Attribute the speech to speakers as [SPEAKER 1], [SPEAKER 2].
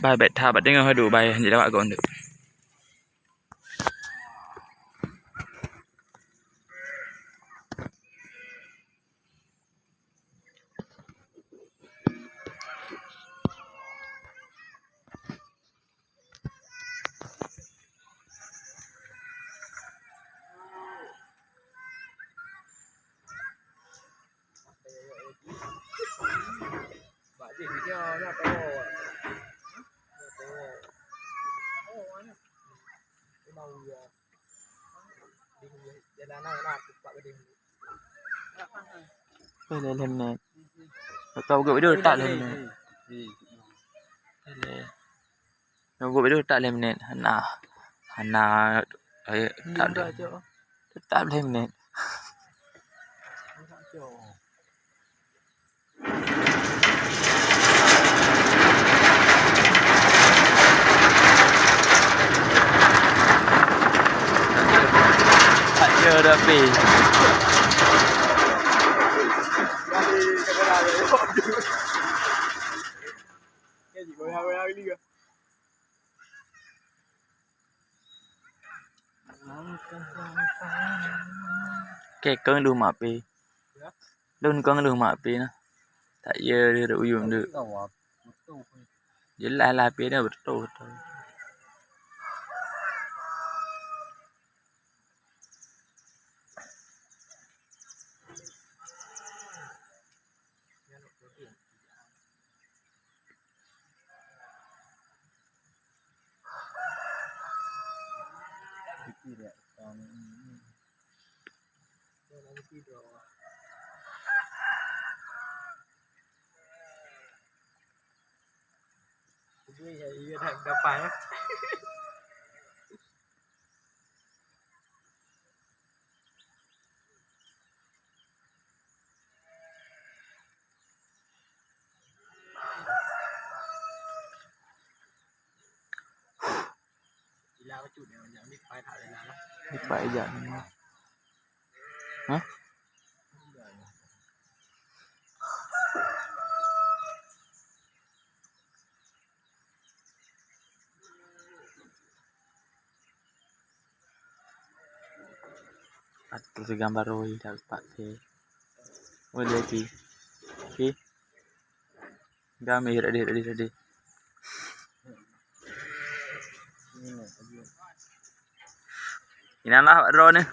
[SPEAKER 1] bài bẹt tha bật tiếng hơi đủ bài gì đó bạn còn được
[SPEAKER 2] gì cho nó to
[SPEAKER 1] lên lên nè tao gửi đưa tạ lên nè nó gửi đưa tạ lên nè hắn nào ấy tạ lên nè chưa được vì
[SPEAKER 2] cái gì coi đi kìa
[SPEAKER 1] cái cơn đường mà pi đơn cơn đường mà pi nó tại giờ đi rượu dùng được với lại pi nó bật tù thôi
[SPEAKER 2] thành đập phải á lao chủ này dạng đi phải thả lại là
[SPEAKER 1] đi phải giận hả atau si gambar roi dapat sih boleh ki gambar ready ini lah ro nih